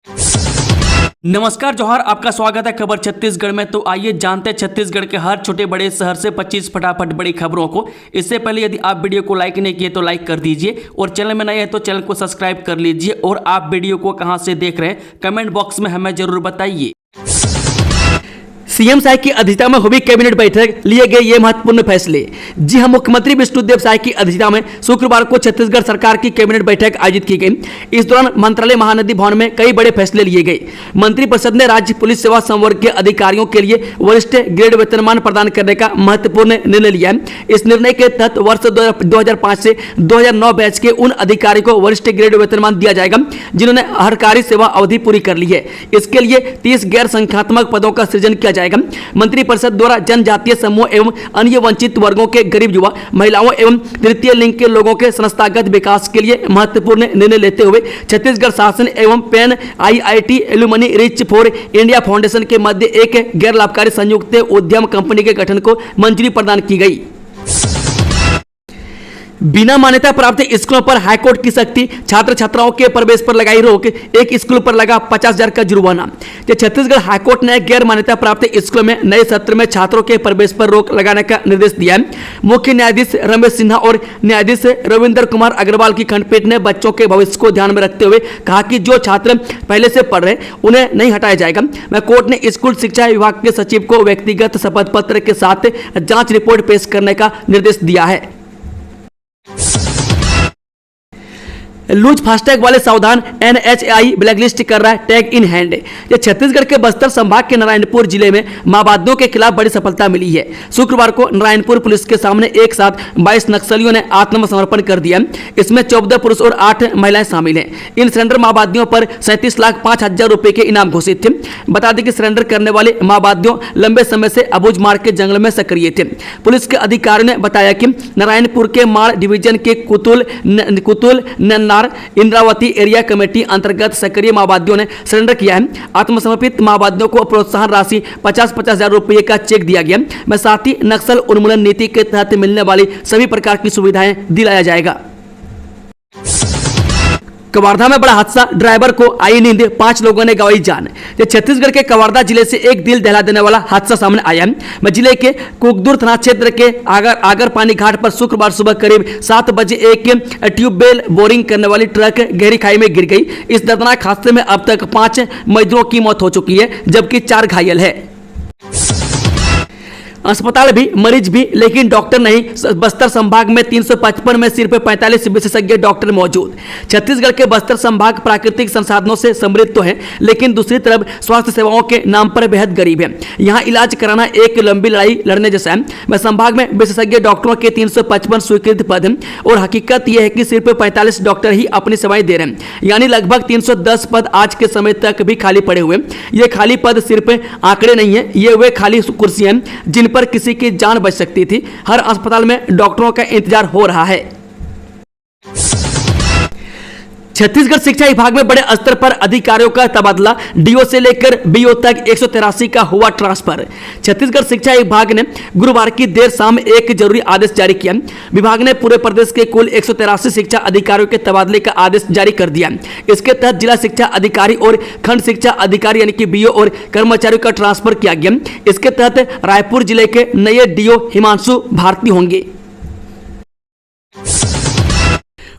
नमस्कार जोहार, आपका स्वागत है खबर छत्तीसगढ़ में। तो आइए जानते हैं छत्तीसगढ़ के हर छोटे बड़े शहर से 25 फटाफट बड़ी खबरों को। इससे पहले यदि आप वीडियो को लाइक नहीं किए तो लाइक कर दीजिए और चैनल में नए हैं तो चैनल को सब्सक्राइब कर लीजिए। और आप वीडियो को कहां से देख रहे हैं कमेंट बॉक्स में हमें जरूर बताइए। सीएम साय की अध्यक्षता में हुई कैबिनेट बैठक, लिए गए ये महत्वपूर्ण फैसले। जी हां, मुख्यमंत्री विष्णुदेव साय की अध्यक्षता में शुक्रवार को छत्तीसगढ़ सरकार की कैबिनेट बैठक आयोजित की गई। इस दौरान मंत्रालय महानदी भवन में कई बड़े फैसले लिए गए। मंत्रिपरिषद ने राज्य पुलिस सेवा संवर्ग के अधिकारियों के लिए वरिष्ठ ग्रेड वेतनमान प्रदान करने का महत्वपूर्ण निर्णय लिया है। इस निर्णय के तहत वर्ष 2005 से 2009 बैच के उन अधिकारियों को वरिष्ठ ग्रेड वेतनमान दिया जाएगा जिन्होंने सरकारी सेवा अवधि पूरी कर ली है। इसके लिए 30 गैर संख्यात्मक पदों का सृजन किया जाएगा। मंत्रिपरिषद द्वारा जनजातीय समूह एवं अन्य वंचित वर्गों के गरीब युवा, महिलाओं एवं तृतीय लिंग के लोगों के संस्थागत विकास के लिए महत्वपूर्ण निर्णय लेते हुए छत्तीसगढ़ शासन एवं pan IIT alumni rich for India foundation के मध्य एक गैर लाभकारी संयुक्त उद्यम कंपनी के गठन को मंजूरी प्रदान की गई। बिना मान्यता प्राप्त स्कूलों पर हाईकोर्ट की सख्ती, छात्र छात्राओं के प्रवेश पर लगाई रोक, एक स्कूल पर लगा 50,000 का जुर्माना। छत्तीसगढ़ हाईकोर्ट ने गैर मान्यता प्राप्त स्कूलों में नए सत्र में छात्रों के प्रवेश पर रोक लगाने का निर्देश दिया है। मुख्य न्यायाधीश रमेश सिन्हा और न्यायाधीश रविंद्र कुमार अग्रवाल की खंडपीठ ने बच्चों के भविष्य को ध्यान में रखते हुए कहा कि जो छात्र पहले से पढ़ रहे उन्हें नहीं हटाया जाएगा। कोर्ट ने स्कूल शिक्षा विभाग के सचिव को व्यक्तिगत शपथ पत्र के साथ जांच रिपोर्ट पेश करने का निर्देश दिया है। लूज फास्टैग वाले सावधान, NHAI ब्लैकलिस्ट कर रहा है टैग इन हैंड। ये छत्तीसगढ़ के बस्तर संभाग के नारायणपुर जिले में माओवादियों के खिलाफ बड़ी सफलता मिली है। शुक्रवार को नारायणपुर पुलिस के सामने एक साथ 22 नक्सलियों ने आत्मसमर्पण कर दिया। इसमें 14 पुरुष और 8 महिलाएं शामिल हैं। इन सरेंडर माओवादियों पर 37,05,000 रुपए के इनाम घोषित थे। बता दें कि सरेंडर करने वाले माओवादियों लंबे समय से अबूझमाड़ के जंगल में सक्रिय थे। पुलिस के अधिकारियों ने बताया कि नारायणपुर के माड़ डिवीजन के कुतुल नन्नार इंद्रावती एरिया कमेटी अंतर्गत सक्रिय माओवादियों ने सरेंडर किया है। आत्मसमर्पित माओवादियों को प्रोत्साहन राशि 50,000 रुपये का चेक दिया गया है। साथ ही नक्सल उन्मूलन नीति के तहत मिलने वाली सभी प्रकार की सुविधाएं दिलाया जाएगा। कवर्धा में बड़ा हादसा, ड्राइवर को आई नींद, 5 लोगों ने गंवाई जान। छत्तीसगढ़ के कवर्धा जिले से एक दिल दहला देने वाला हादसा सामने आया है। जिले के कुकदुर थाना क्षेत्र के आगर पानी घाट पर शुक्रवार सुबह करीब 7 बजे एक ट्यूबवेल बोरिंग करने वाली ट्रक गहरी खाई में गिर गई। इस दर्दनाक हादसे में अब तक 5 मजदूरों की मौत हो चुकी है जबकि 4 घायल है। अस्पताल भी, मरीज भी, लेकिन डॉक्टर नहीं। बस्तर संभाग में 355 में सिर्फ 45 विशेषज्ञ डॉक्टर मौजूद। छत्तीसगढ़ के बस्तर संभाग प्राकृतिक संसाधनों से समृद्ध तो है, लेकिन दूसरी तरफ स्वास्थ्य सेवाओं के नाम पर बेहद गरीब है। यहाँ इलाज कराना एक लंबी लड़ाई लड़ने जैसा है। संभाग में विशेषज्ञ डॉक्टरों के 355 स्वीकृत पद हैं और हकीकत यह है कि सिर्फ 45 डॉक्टर ही अपनी सेवाएं दे रहे हैं, यानी लगभग 310 पद आज के समय तक भी खाली पड़े हुए। ये खाली पद सिर्फ आंकड़े नहीं है, ये वे खाली कुर्सियां हैं जिन पर किसी की जान बच सकती थी। हर अस्पताल में डॉक्टरों का इंतजार हो रहा है। छत्तीसगढ़ शिक्षा विभाग में बड़े स्तर पर अधिकारियों का तबादला, DO से लेकर BO तक 183 का हुआ ट्रांसफर। छत्तीसगढ़ शिक्षा विभाग ने गुरुवार की देर शाम एक जरूरी आदेश जारी किया। विभाग ने पूरे प्रदेश के कुल 183 शिक्षा अधिकारियों के तबादले का आदेश जारी कर दिया। इसके तहत जिला शिक्षा अधिकारी और खंड शिक्षा अधिकारी यानी कि BO और कर्मचारियों का ट्रांसफर किया गया। इसके तहत रायपुर जिले के नए DO हिमांशु भारती होंगे।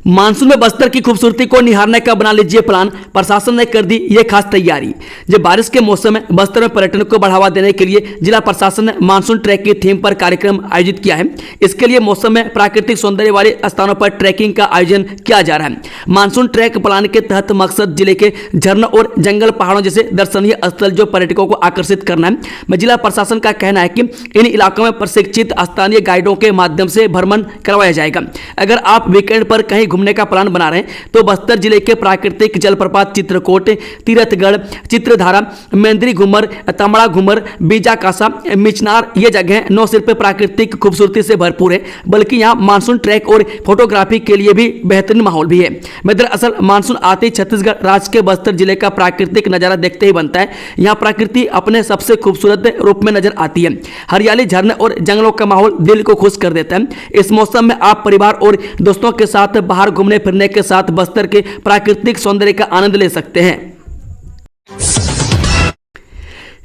मानसून में बस्तर की खूबसूरती को निहारने का बना लीजिए प्लान, प्रशासन ने कर दी ये खास तैयारी। जब बारिश के मौसम में बस्तर में पर्यटन को बढ़ावा देने के लिए जिला प्रशासन ने मानसून ट्रैक की थीम पर कार्यक्रम आयोजित किया है। इसके लिए मौसम में प्राकृतिक सौंदर्य वाले स्थानों पर ट्रैकिंग का आयोजन किया जा रहा है। मानसून ट्रैक प्लान के तहत मकसद जिले के झरनों और जंगल पहाड़ों जैसे दर्शनीय स्थल जो पर्यटकों को आकर्षित करना है। जिला प्रशासन का कहना है कि इन इलाकों में प्रशिक्षित स्थानीय गाइडों के माध्यम से भ्रमण करवाया जाएगा। अगर आप वीकेंड पर कहीं घूमने का प्लान बना रहे हैं तो बस्तर जिले के प्राकृतिक जलप्रपात चित्रकोट, तीरथगढ़, चित्रधारा, मेंद्री घूमर, तमड़ा घूमर, बीजा कासा, मिचनार ये जगह न सिर्फ प्राकृतिक खूबसूरती से भरपूर है बल्कि यहाँ मानसून ट्रैक और फोटोग्राफी के लिए भी बेहतरीन माहौल भी है। दरअसल मानसून आते ही छत्तीसगढ़ राज्य के बस्तर जिले का प्राकृतिक नजारा देखते ही बनता है। यहाँ प्रकृति अपने सबसे खूबसूरत रूप में नजर आती है। हरियाली, झरने और जंगलों का माहौल दिल को खुश कर देता है। इस मौसम में आप परिवार और दोस्तों के साथ बाहर घूमने फिरने के साथ बस्तर के प्राकृतिक सौंदर्य का आनंद ले सकते हैं।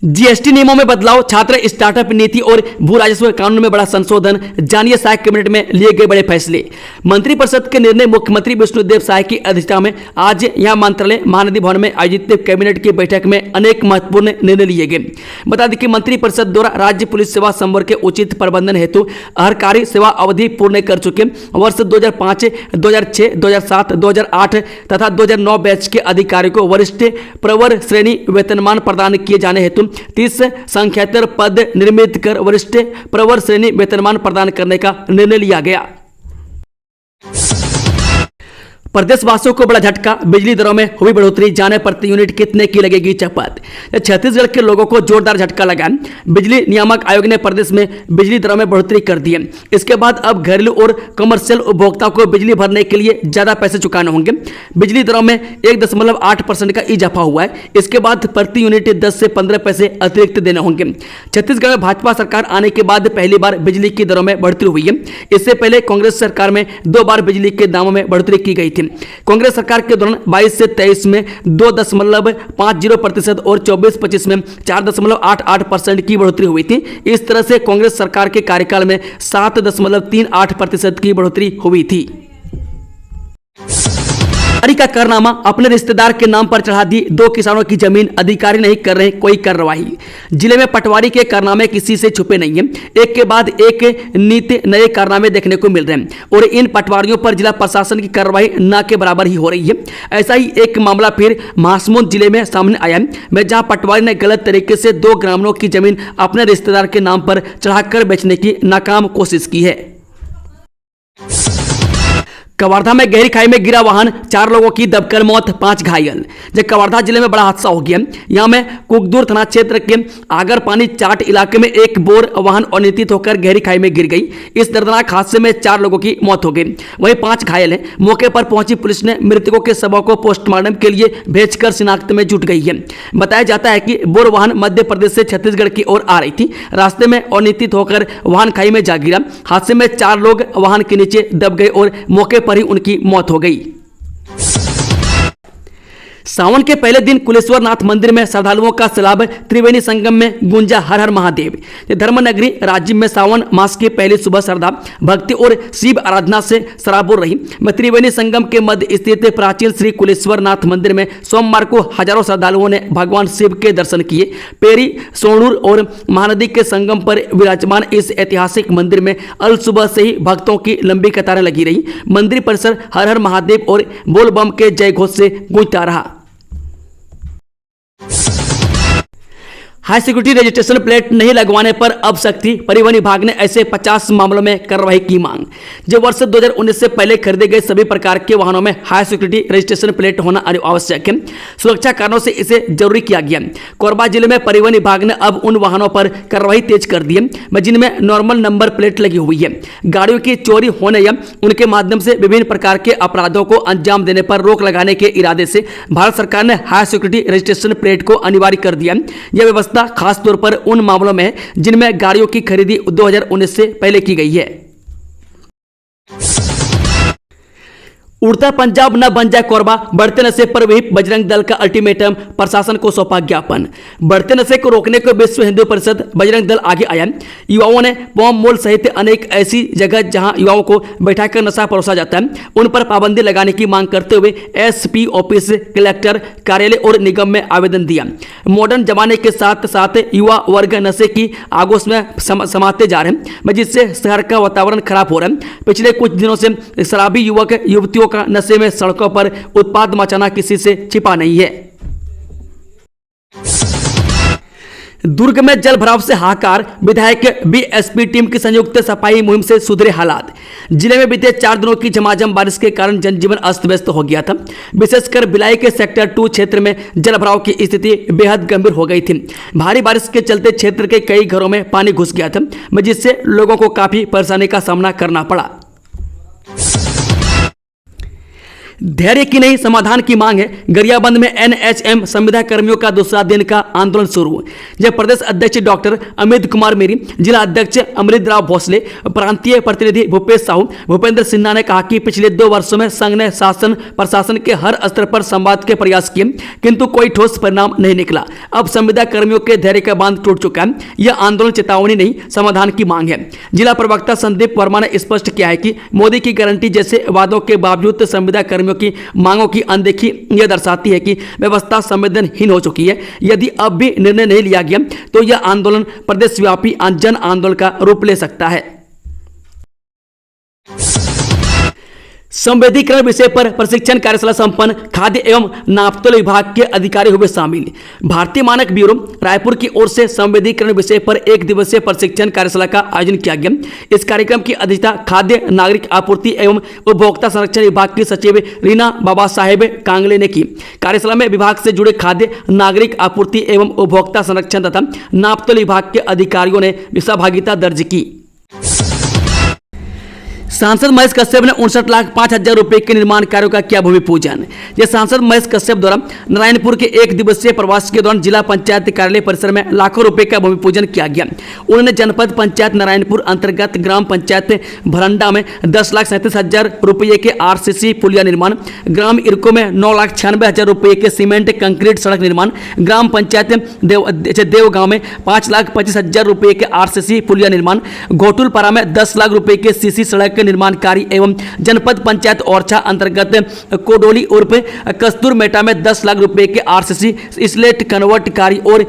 जीएसटी नियमों में बदलाव, छात्र स्टार्टअप नीति और भू राजस्व कानून में बड़ा संशोधन। जानिए साय कैबिनेट में लिए गए बड़े फैसले। मंत्रिपरिषद के निर्णय। मुख्यमंत्री विष्णुदेव साय की अध्यक्षता में आज यहां मंत्रालय महानदी भवन में आयोजित कैबिनेट की बैठक में अनेक महत्वपूर्ण निर्णय लिए गए। बता दें कि मंत्रिपरिषद द्वारा राज्य पुलिस सेवा संवर्ग के उचित प्रबंधन हेतु अर्हकारी सेवा अवधि पूर्ण कर चुके वर्ष 2005, 2006, 2007, 2008 तथा 2009 बैच के अधिकारियों को वरिष्ठ प्रवर श्रेणी वेतनमान प्रदान किए जाने हेतु 30 संख्यातर पद निर्मित कर वरिष्ठ प्रवर श्रेणी वेतनमान प्रदान करने का निर्णय लिया गया। प्रदेशवासियों को बड़ा झटका, बिजली दरों में हुई बढ़ोतरी। जाने प्रति यूनिट कितने की लगेगी चपत। छत्तीसगढ़ के लोगों को जोरदार झटका लगा। बिजली नियामक आयोग ने प्रदेश में बिजली दरों में बढ़ोतरी कर दी है। इसके बाद अब घरेलू और कमर्शियल उपभोक्ताओं को बिजली भरने के लिए ज्यादा पैसे चुकाने होंगे। बिजली दरों में 1.8% का इजाफा हुआ है। इसके बाद प्रति यूनिट 10 से 15 पैसे अतिरिक्त देने होंगे। छत्तीसगढ़ में भाजपा सरकार आने के बाद पहली बार बिजली की दरों में बढ़ोतरी हुई है। इससे पहले कांग्रेस सरकार में 2 बार बिजली के दामों में बढ़ोतरी की गई थी। कांग्रेस सरकार के दौरान 22 से 23 में 2.50% और 24-25 में 4.88% की बढ़ोतरी हुई थी। इस तरह से कांग्रेस सरकार के कार्यकाल में 7.38% की बढ़ोतरी हुई थी। अधिकारी का कारनामा, अपने रिश्तेदार के नाम पर चढ़ा दी 2 किसानों की जमीन, अधिकारी नहीं कर रहे कोई कार्रवाई। जिले में पटवारी के कारनामे किसी से छुपे नहीं हैं। एक के बाद एक नित्य नए कारनामे देखने को मिल रहे हैं और इन पटवारियों पर जिला प्रशासन की कार्रवाई न के बराबर ही हो रही है। ऐसा ही एक मामला फिर महासमुंद जिले में सामने आया है, जहां पटवारी ने गलत तरीके से 2 ग्रामीणों की जमीन अपने रिश्तेदार के नाम पर चढ़ाकर बेचने की नाकाम कोशिश की है। कवर्धा में गहरी खाई में गिरा वाहन, 4 लोगों की दबकर मौत, 5 घायल। जब कवर्धा जिले में बड़ा हादसा हो गया। यहां में कुकदूर थाना क्षेत्र के आगर पानी चाट इलाके में एक बोर वाहन अनियंत्रित होकर गहरी खाई में गिर गई। इस दर्दनाक हादसे में 4 लोगों की मौत हो गई, वहीं 5 घायल हैं। मौके पर पहुंची पुलिस ने मृतकों के शवों को पोस्टमार्टम के लिए भेजकर शिनाख्त में जुट गई है। बताया जाता है कि बोर वाहन मध्य प्रदेश से छत्तीसगढ़ की ओर आ रही थी। रास्ते में अनियंत्रित होकर वाहन खाई में जा गिरा। हादसे में 4 लोग वाहन के नीचे दब गए और मौके पर ही उनकी मौत हो गई। सावन के पहले दिन कुलेश्वर नाथ मंदिर में श्रद्धालुओं का सैलाब, त्रिवेणी संगम में गूंजा हर हर महादेव। धर्मनगरी राज्य में सावन मास की पहली सुबह श्रद्धा, भक्ति और शिव आराधना से सराबोर रही। त्रिवेणी संगम के मध्य स्थित प्राचीन श्री कुलेश्वर नाथ मंदिर में सोमवार को हजारों श्रद्धालुओं ने भगवान शिव के दर्शन किए। पेरी, सोणूर और महानदी के संगम पर विराजमान इस ऐतिहासिक मंदिर में अल सुबह से ही भक्तों की लंबी कतारें लगी रही। मंदिर परिसर हर हर महादेव और बोल बम के जय घोष से गूंजता रहा। हाई सिक्योरिटी रजिस्ट्रेशन प्लेट नहीं लगवाने पर अब सख्ती, परिवहन विभाग ने ऐसे 50 मामलों में कार्रवाई की मांग। जो वर्ष 2019 से पहले खरीदे गए सभी प्रकार के वाहनों में हाई सिक्योरिटी रजिस्ट्रेशन प्लेट होना आवश्यक है। सुरक्षा कारणों से इसे जरूरी किया गया। कोरबा जिले में परिवहन विभाग ने अब उन वाहनों पर कार्रवाई तेज कर दी है जिनमें नॉर्मल नंबर प्लेट लगी हुई है। गाड़ियों की चोरी होने या उनके माध्यम से विभिन्न प्रकार के अपराधों को अंजाम देने पर रोक लगाने के इरादे से भारत सरकार ने हाई सिक्योरिटी रजिस्ट्रेशन प्लेट को अनिवार्य कर दिया। यह व्यवस्था खास तौर पर उन मामलों में है जिनमें गाड़ियों की खरीदी 2019 से पहले की गई है। उड़ता पंजाब न बन जाए कोरबा, बढ़ते नशे पर व्हिप, बजरंग दल का अल्टीमेटम, प्रशासन को सौंपा ज्ञापन। बढ़ते नशे को रोकने को विश्व हिंदू परिषद बजरंग दल आगे आया। युवाओं ने पॉम मॉल सहित अनेक ऐसी जगह जहां युवाओं को बैठाकर नशा परोसा जाता है उन पर पाबंदी लगाने की मांग करते हुए एसपी ऑफिस, कलेक्टर कार्यालय और निगम में आवेदन दिया। मॉडर्न जमाने के साथ साथ युवा वर्ग नशे की आगोश में समाते जा रहे हैं जिससे शहर का वातावरण खराब हो रहा है। पिछले कुछ दिनों से शराबी युवक युवतियों का नशे में सड़कों पर उत्पाद मचाना किसी से छिपा नहीं है। दुर्ग में जल भराव से हाहाकार, विधायक बीएसपी टीम की संयुक्त सफाई मुहिम से सुधरे हालात। जिले में बीते 4 दिनों की झमाझम बारिश के कारण जनजीवन अस्त व्यस्त हो गया था। विशेषकर भिलाई के सेक्टर 2 क्षेत्र में जल भराव की स्थिति बेहद गंभीर हो गई थी। भारी बारिश के चलते क्षेत्र के कई घरों में पानी घुस गया था जिससे लोगों को काफी परेशानी का सामना करना पड़ा। धैर्य की नहीं समाधान की मांग है। गरियाबंद में एनएचएम संविदा कर्मियों का दूसरा दिन का आंदोलन शुरू। जब प्रदेश अध्यक्ष डॉक्टर अमित कुमार मेरी, जिला अध्यक्ष अमृत राव भोसले, प्रांतीय प्रतिनिधि भूपेश साहू, भूपेंद्र सिन्हा ने कहा कि पिछले 2 वर्षों में संघ ने शासन प्रशासन के हर स्तर पर संवाद के प्रयास किए, किंतु कोई ठोस परिणाम नहीं निकला। अब संविदा कर्मियों के धैर्य का बांध टूट चुका है। यह आंदोलन चेतावनी नहीं, समाधान की मांग है। जिला प्रवक्ता संदीप वर्मा ने स्पष्ट किया है कि मोदी की गारंटी जैसे वादों के बावजूद संविदा कर्मियों की मांगों की अनदेखी यह दर्शाती है कि व्यवस्था संवेदनहीन हो चुकी है। यदि अब भी निर्णय नहीं लिया गया तो यह आंदोलन प्रदेशव्यापी जन आंदोलन का रूप ले सकता है। संवेदीकरण विषय पर प्रशिक्षण कार्यशाला संपन्न, खाद्य एवं नापतोल विभाग के अधिकारी हुए शामिल। भारतीय मानक ब्यूरो रायपुर की ओर से संवेदीकरण विषय पर 1 दिवसीय प्रशिक्षण कार्यशाला का आयोजन किया गया। इस कार्यक्रम की अध्यक्षता खाद्य नागरिक आपूर्ति एवं उपभोक्ता संरक्षण विभाग की सचिव रीना बाबा साहेब कांगले ने की। कार्यशाला में विभाग से जुड़े खाद्य नागरिक आपूर्ति एवं उपभोक्ता संरक्षण तथा नापतोल विभाग के अधिकारियों ने सहभागिता दर्ज की। सांसद महेश कश्यप ने 59,05,000 रुपए के निर्माण कार्यों का किया भूमि पूजन। यह सांसद महेश कश्यप द्वारा नारायणपुर के 1 दिवसीय प्रवास के दौरान जिला पंचायत कार्यालय परिसर में लाखों रुपए का भूमि पूजन किया गया। उन्होंने जनपद पंचायत नारायणपुर अंतर्गत ग्राम पंचायत भरंडा में 10,37,000 रुपये के आरसीसी पुलिया निर्माण, ग्राम इरको में 9,96,000 रुपये के सीमेंट कंक्रीट सड़क निर्माण, ग्राम पंचायत देवगांव में 5,25,000 रुपये के आरसीसी पुलिया निर्माण, घोटुलपारा में 10 लाख रुपये के सीसी सड़क निर्माण कार्य एवं जनपद पंचायत ओरछा अंतर्गत कोडोली उर्फ कस्तूर मेटा में 10 लाख रुपए के आरसीसी स्लेट कन्वर्ट कार्य और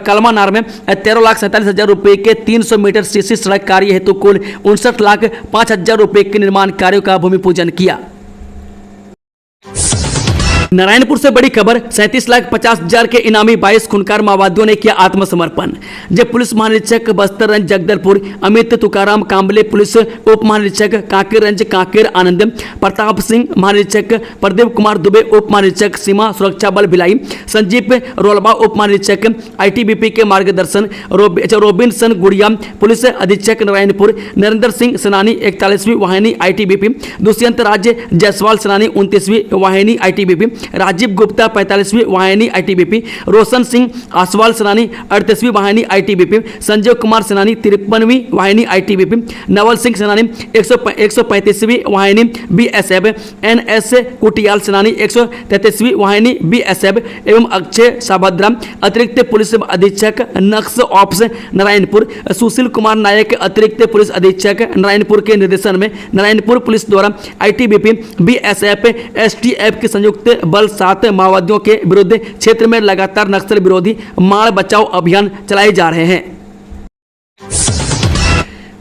कलमानार में 13,47,000 रुपए के 300 मीटर सीसी सड़क कार्य हेतु कुल 59,05,000 रुपए के निर्माण कार्यों का भूमि पूजन किया। नारायणपुर से बड़ी खबर, 37,50,000 के इनामी 22 खूंखार माओवादियों ने किया आत्मसमर्पण। जब पुलिस महानिरीक्षक बस्तर रेंज जगदलपुर अमित तुकाराम कांबले, पुलिस उप महानिरीक्षक कांकेर रेंज कांकेर आनंद प्रताप सिंह, महानिरीक्षक प्रदीप कुमार दुबे, उप महानिरीक्षक सीमा सुरक्षा बल भिलाई संजीव रोलबा, उप महानिरीक्षक आईटीबीपी के मार्गदर्शन रोबिनसन गुड़िया, पुलिस अधीक्षक नारायणपुर नरेंद्र सिंह सेनानी 41वीं वाहिनी आईटीबीपी, दुष्यंत राज्य जायसवाल सेनानी 29वीं वाहिनी आईटीबीपी, राजीव गुप्ता 45वीं वाहिनी आईटीबीपी, रोशन सिंह आसवाल सेनानी 38वीं वाहिनी आईटीबीपी, संजय कुमार सेनानी 53वीं वाहिनी आईटीबीपी, नवल सिंह सेनानी 135वीं वाहिनी बीएसएफ, एनएस कुटियाल सेनानी 133वीं वाहिनी बीएसएफ एवं अक्षय साभद्रा अतिरिक्त पुलिस अधीक्षक नक्स ऑप्स नारायणपुर, सुशील कुमार नायक अतिरिक्त पुलिस अधीक्षक नारायणपुर के निर्देशन में नारायणपुर पुलिस द्वारा आईटीबीपी बीएसएफ एसटीएफ के संयुक्त बल 7 माओवादियों के विरुद्ध क्षेत्र में लगातार नक्सल विरोधी माड़ बचाओ अभियान चलाए जा रहे हैं।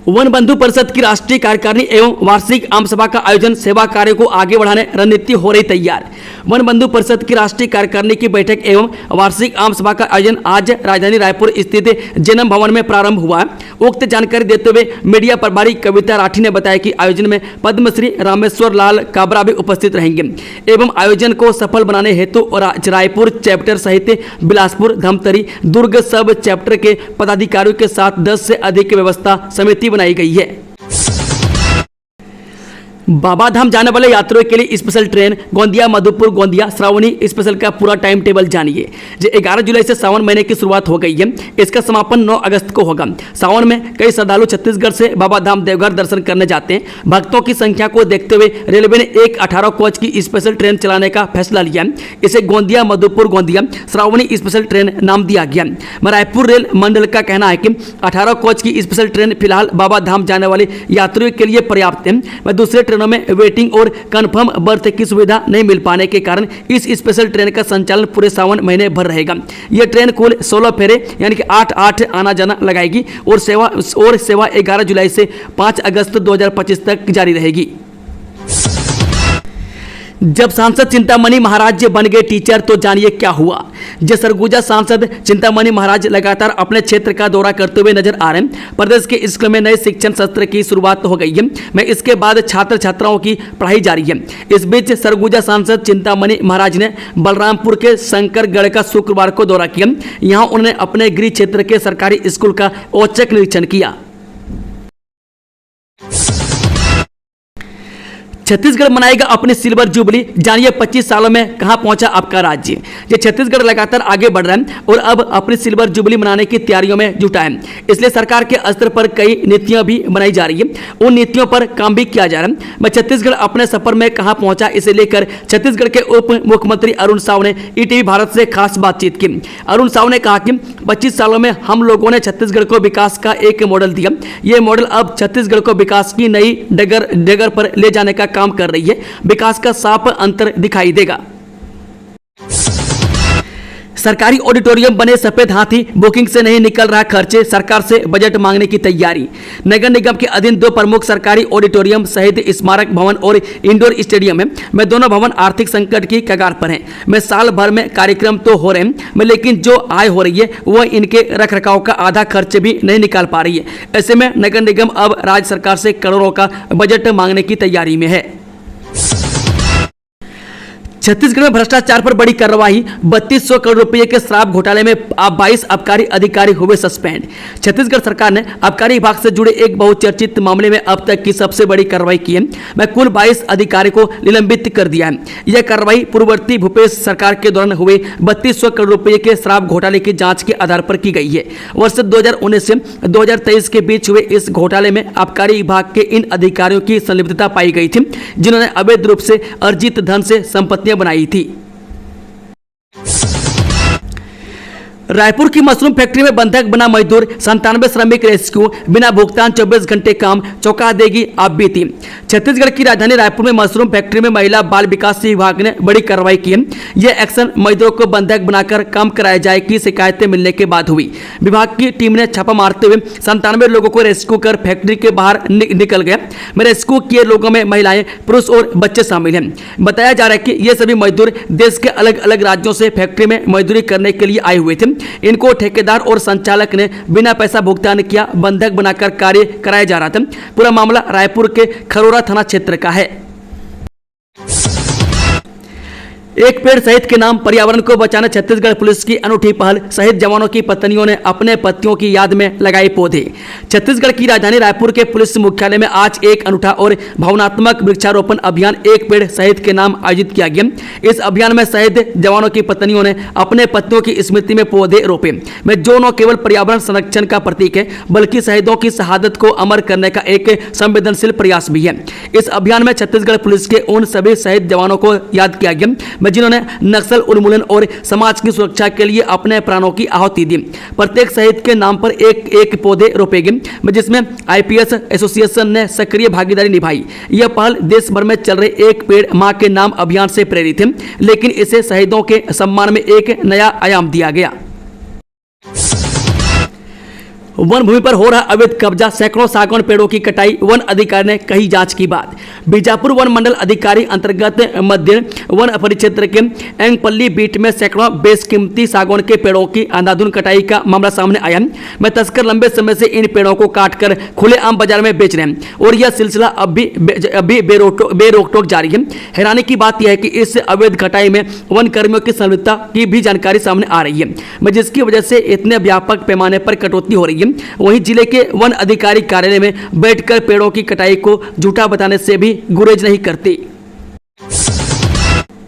वन बंधु परिषद की राष्ट्रीय कार्यकारिणी एवं वार्षिक आम सभा का आयोजन, सेवा कार्य को आगे बढ़ाने रणनीति हो रही तैयार। वन बंधु परिषद की राष्ट्रीय कार्यकारिणी की बैठक एवं वार्षिक आम सभा का आयोजन आज राजधानी रायपुर स्थित जन्म भवन में प्रारंभ हुआ। उक्त जानकारी देते हुए मीडिया प्रभारी कविता राठी ने बताया कि आयोजन में पद्मश्री रामेश्वर लाल काबरा भी उपस्थित रहेंगे एवं आयोजन को सफल बनाने हेतु रायपुर चैप्टर सहित बिलासपुर, धमतरी, दुर्ग सब चैप्टर के पदाधिकारियों के साथ 10 से अधिक व्यवस्था समिति बनाई गई है। बाबा धाम जाने वाले यात्रियों के लिए special train Gondia Madhupur Gondia Shravani special का पूरा टाइम टेबल जानिए। जो 11 जुलाई से सावन महीने की शुरुआत हो गई है, इसका समापन 9 अगस्त को होगा। सावन में कई श्रद्धालु छत्तीसगढ़ से बाबा धाम देवघर दर्शन करने जाते हैं। भक्तों की संख्या को देखते हुए रेलवे ने एक 18 कोच की स्पेशल ट्रेन चलाने का फैसला लिया। इसे गोंदिया मधुपुर गोंदिया श्रावणी स्पेशल ट्रेन नाम दिया गया। रायपुर रेल मंडल का कहना है कि 18 कोच की स्पेशल ट्रेन फिलहाल बाबा धाम जाने वाले यात्रियों के लिए पर्याप्त है। वह दूसरे ट्रेनों में वेटिंग और कंफर्म बर्थ की सुविधा नहीं मिल पाने के कारण इस स्पेशल ट्रेन का संचालन पूरे सावन महीने भर रहेगा। यह ट्रेन कुल 16 फेरे यानी कि 8 आना जाना लगाएगी और सेवा 11 जुलाई से 5 अगस्त 2025 तक जारी रहेगी। जब सांसद चिंतामणि महाराज बन गए टीचर तो जानिए क्या हुआ। सरगुजा सांसद चिंतामणि महाराज लगातार अपने क्षेत्र का दौरा करते हुए नजर आ रहे हैं। प्रदेश के स्कूल में नए शिक्षण सत्र की शुरुआत हो गई है, में इसके बाद छात्र छात्राओं की पढ़ाई जारी है। इस बीच सरगुजा सांसद चिंतामणि महाराज ने बलरामपुर के शंकरगढ़ का शुक्रवार को दौरा किया। यहाँ उन्होंने अपने गृह क्षेत्र के सरकारी स्कूल का औचक निरीक्षण किया। छत्तीसगढ़ मनाएगा अपनी सिल्वर जुबली, जानिए 25 सालों में कहां पहुंचा आपका राज्य। ये छत्तीसगढ़ लगातार आगे बढ़ रहा है और अब अपनी सिल्वर जुबली मनाने की तैयारियों में जुटा है। इसलिए सरकार के स्तर पर कई नीतियां भी बनाई जा रही है, उन नीतियों पर काम भी किया जा रहा है। मैं छत्तीसगढ़ अपने सफर में कहां पहुंचा, इसे लेकर छत्तीसगढ़ के उप मुख्यमंत्री अरुण साव ने ईटीवी भारत से खास बातचीत की। अरुण साव ने कहा कि 25 सालों में हम लोगों ने छत्तीसगढ़ को विकास का एक मॉडल दिया। यह मॉडल अब छत्तीसगढ़ को विकास की नई डगर पर ले जाने का काम कर रही है। विकास का साफ अंतर दिखाई देगा। सरकारी ऑडिटोरियम बने सफेद हाथी, बुकिंग से नहीं निकल रहा खर्चे, सरकार से बजट मांगने की तैयारी। नगर निगम के अधीन 2 प्रमुख सरकारी ऑडिटोरियम सहित स्मारक भवन और इंडोर स्टेडियम है। मैं दोनों भवन आर्थिक संकट की कगार पर हैं। मैं साल भर में कार्यक्रम तो हो रहे हैं, मैं लेकिन जो आय हो रही है वह इनके रखरखाव का आधा खर्च भी नहीं निकाल पा रही है। ऐसे में नगर निगम अब राज्य सरकार से करोड़ों का बजट मांगने की तैयारी में है। छत्तीसगढ़ में भ्रष्टाचार पर बड़ी कार्रवाई, 3200 करोड़ रुपए के शराब घोटाले में 22 आबकारी अधिकारी हुए सस्पेंड। छत्तीसगढ़ सरकार ने आबकारी विभाग से जुड़े एक बहुचर्चित मामले में अब तक की सबसे बड़ी कार्रवाई की है। मैं कुल 22 अधिकारी को निलंबित कर दिया है। यह कार्रवाई पूर्ववर्ती भूपेश सरकार के दौरान हुए 3200 करोड़ रुपए के शराब घोटाले की जांच के आधार पर की गई है। वर्ष 2019 से 2023 के बीच हुए इस घोटाले में आबकारी विभाग के इन अधिकारियों की संलिप्तता पाई गई थी, जिन्होंने अवैध रूप से अर्जित धन से संपत्तियां बनाई थी। रायपुर की मशरूम फैक्ट्री में बंधक बना मजदूर, 97 श्रमिक रेस्क्यू, बिना भुगतान 24 घंटे काम, चौंका देगी आप बीती। छत्तीसगढ़ की राजधानी रायपुर में मशरूम फैक्ट्री में महिला बाल विकास विभाग ने बड़ी कार्रवाई की है। यह एक्शन मजदूरों को बंधक बनाकर काम कराया जाए की शिकायतें मिलने के बाद हुई। विभाग की टीम ने छापा मारते हुए 97 लोगों को रेस्क्यू कर फैक्ट्री के बाहर निकल गया। में रेस्क्यू किए लोगों में महिलाएं, पुरुष और बच्चे शामिल हैं। बताया जा रहा है कि ये सभी मजदूर देश के अलग अलग राज्यों से फैक्ट्री में मजदूरी करने के लिए आए हुए थे। इनको ठेकेदार और संचालक ने बिना पैसा भुगतान किया बंधक बनाकर कार्य कराया जा रहा था। पूरा मामला रायपुर के खरोरा थाना क्षेत्र का है। एक पेड़ शहीद के नाम, पर्यावरण को बचाना छत्तीसगढ़ पुलिस की अनूठी पहल। शहीद जवानों की पत्नियों ने अपने पतियों की याद में लगाए पौधे। छत्तीसगढ़ की राजधानी रायपुर के पुलिस मुख्यालय में आज एक अनूठा और भावनात्मक वृक्षारोपण अभियान एक पेड़ शहीद के नाम आयोजित किया गया। इस अभियान में शहीद जवानों की पत्नियों ने अपने पतियों की स्मृति में पौधे रोपे। में जो न केवल पर्यावरण संरक्षण का प्रतीक है, बल्कि शहीदों की शहादत को अमर करने का एक संवेदनशील प्रयास भी है। इस अभियान में छत्तीसगढ़ पुलिस के उन सभी शहीद जवानों को याद किया गया जिन्होंने नक्सल उन्मूलन और समाज की सुरक्षा के लिए अपने प्राणों की आहुति दी। प्रत्येक शहीद के नाम पर एक एक पौधे रोपे गए, जिसमें आईपीएस एसोसिएशन ने सक्रिय भागीदारी निभाई। यह पहल देश भर में चल रहे एक पेड़ मां के नाम अभियान से प्रेरित है, लेकिन इसे शहीदों के सम्मान में एक नया आयाम दिया गया। वन भूमि पर हो रहा अवैध कब्जा, सैकड़ों सागौन पेड़ों की कटाई, वन अधिकारी ने कही जांच की बात। बीजापुर वन मंडल अधिकारी अंतर्गत मध्य वन परिक्षेत्र के एंगपल्ली बीट में सैकड़ों बेशकीमती सागौन के पेड़ों की अंधाधुंध कटाई का मामला सामने आया। में तस्कर लंबे समय से इन पेड़ों को काटकर खुलेआम बाजार में बेच रहे हैं और यह सिलसिला अब भी बेरोक-टोक जारी है। हैरानी की बात यह है कि इस अवैध कटाई में वन कर्मियों की संलिप्तता की भी जानकारी सामने आ रही है, जिसकी वजह से इतने व्यापक पैमाने पर कटौती हो रही है। वहीं जिले के वन अधिकारी कार्यालय में बैठकर पेड़ों की कटाई को झूठा बताने से भी गुरेज नहीं करती।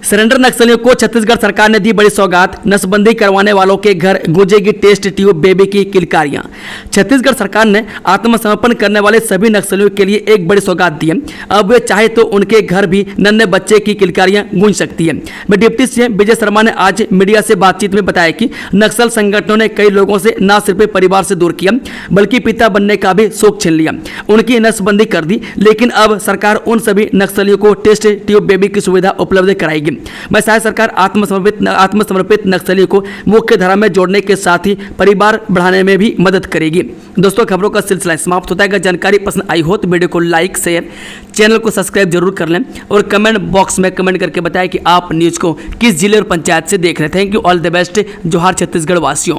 सरेंडर नक्सलियों को छत्तीसगढ़ सरकार ने दी बड़ी सौगात, नसबंदी करवाने वालों के घर गूंजेगी टेस्ट ट्यूब बेबी की किलकारियां। छत्तीसगढ़ सरकार ने आत्मसमर्पण करने वाले सभी नक्सलियों के लिए एक बड़ी सौगात दी है। अब वे चाहे तो उनके घर भी नन्हे बच्चे की किलकारियां गूंज सकती है। डिप्टी सीएम विजय शर्मा ने आज मीडिया से बातचीत में बताया कि नक्सल संगठनों ने कई लोगों से न सिर्फ परिवार से दूर किया, बल्कि पिता बनने का भी शौक छीन लिया, उनकी नसबंदी कर दी। लेकिन अब सरकार उन सभी नक्सलियों को टेस्ट ट्यूब बेबी की सुविधा उपलब्ध कराएगी। मैं शायद सरकार आत्मसमर्पित नक्सलियों को मुख्य धारा में जोड़ने के साथ ही परिवार बढ़ाने में भी मदद करेगी। दोस्तों, खबरों का सिलसिला समाप्त होता है। अगर जानकारी पसंद आई हो तो वीडियो को लाइक, शेयर, चैनल को सब्सक्राइब जरूर कर लें और कमेंट बॉक्स में कमेंट करके बताएं कि आप न्यूज़ को किस जिले और पंचायत से देख रहे थे। Thank you, all the best. जोहार छत्तीसगढ़ वासियों।